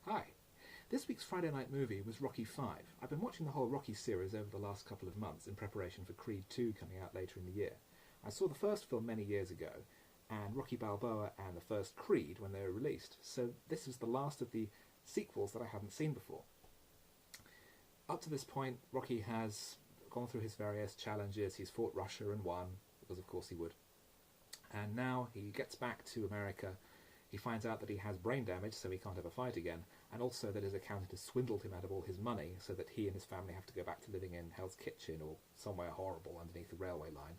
Hi. This week's Friday night movie was Rocky 5. I've been watching the whole Rocky series over the last couple of months in preparation for Creed 2 coming out later in the year. I saw the first film many years ago, and Rocky Balboa and the first Creed when they were released, so this is the last of the sequels that I hadn't seen before. Up to this point, Rocky has gone through his various challenges. He's fought Russia and won, because of course he would. And now he gets back to America. He finds out that he has brain damage, so he can't ever fight again, and also that his accountant has swindled him out of all his money, so that he and his family have to go back to living in Hell's Kitchen or somewhere horrible underneath the railway line,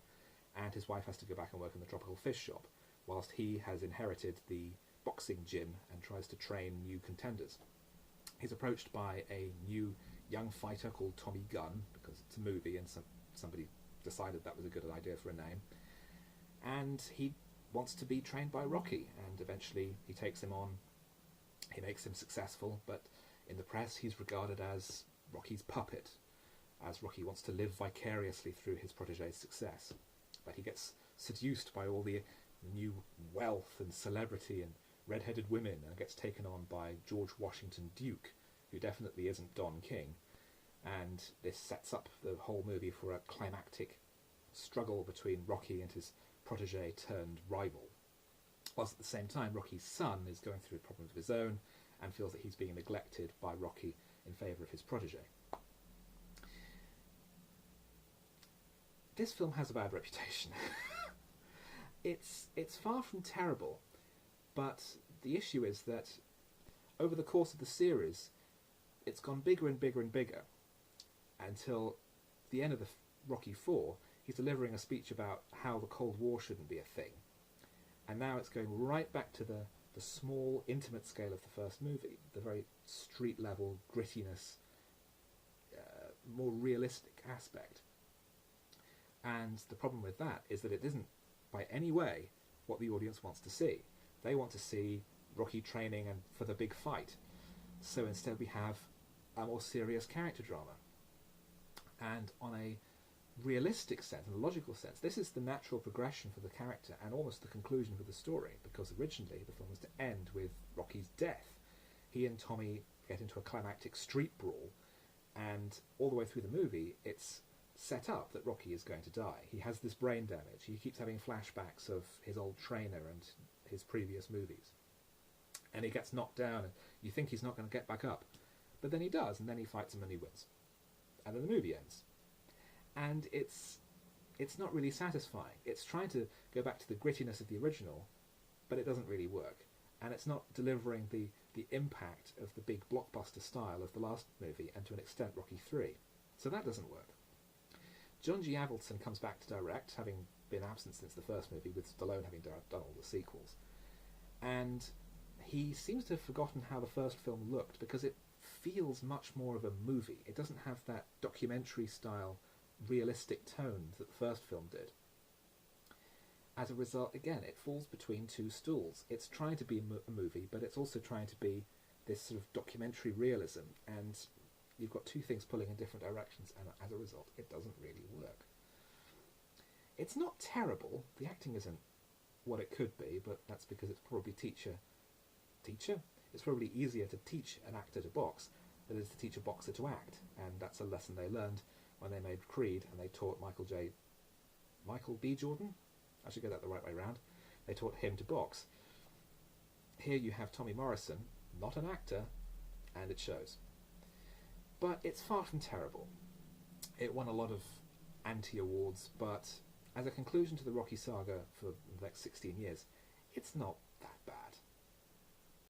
and his wife has to go back and work in the tropical fish shop, whilst he has inherited the boxing gym and tries to train new contenders. He's approached by a new young fighter called Tommy Gunn, because it's a movie and somebody decided that was a good idea for a name, and he wants to be trained by Rocky, and eventually he takes him on. He makes him successful, but in the press he's regarded as Rocky's puppet, as Rocky wants to live vicariously through his protege's success. But he gets seduced by all the new wealth and celebrity and red-headed women, and gets taken on by George Washington Duke, who definitely isn't Don King, and this sets up the whole movie for a climactic struggle between Rocky and his protege turned rival, whilst at the same time Rocky's son is going through problems of his own and feels that he's being neglected by Rocky in favour of his protege. This film has a bad reputation. It's far from terrible, but the issue is that over the course of the series it's gone bigger and bigger and bigger until the end of the Rocky 4 he's delivering a speech about how the Cold War shouldn't be a thing. And now it's going right back to the small, intimate scale of the first movie, the very street-level grittiness, more realistic aspect. And the problem with that is that it isn't, by any way, what the audience wants to see. They want to see Rocky training and for the big fight. So instead we have a more serious character drama. And on a realistic sense, in a logical sense, this is the natural progression for the character and almost the conclusion for the story, because originally the film was to end with Rocky's death. He and Tommy get into a climactic street brawl, and all the way through the movie it's set up that Rocky is going to die. He has this brain damage. He keeps having flashbacks of his old trainer and his previous movies. And he gets knocked down and you think he's not going to get back up. But then he does, and then he fights him and he wins. And then the movie ends. And it's not really satisfying. It's trying to go back to the grittiness of the original, but it doesn't really work. And it's not delivering the impact of the big blockbuster style of the last movie, and to an extent Rocky 3. So that doesn't work. John G. Avildsen comes back to direct, having been absent since the first movie, with Stallone having done all the sequels. And he seems to have forgotten how the first film looked, because it feels much more of a movie. It doesn't have that documentary style realistic tone that the first film did. As a result, again, it falls between two stools. It's trying to be a movie, but it's also trying to be this sort of documentary realism, and you've got two things pulling in different directions, and as a result, it doesn't really work. It's not terrible. The acting isn't what it could be, but that's because it's probably teacher? It's probably easier to teach an actor to box than it is to teach a boxer to act, and that's a lesson they learned when they made Creed, and they taught Michael B. Jordan? I should get that the right way round. They taught him to box. Here you have Tommy Morrison, not an actor, and it shows. But it's far from terrible. It won a lot of anti-awards, but as a conclusion to the Rocky saga for the next 16 years, it's not that bad.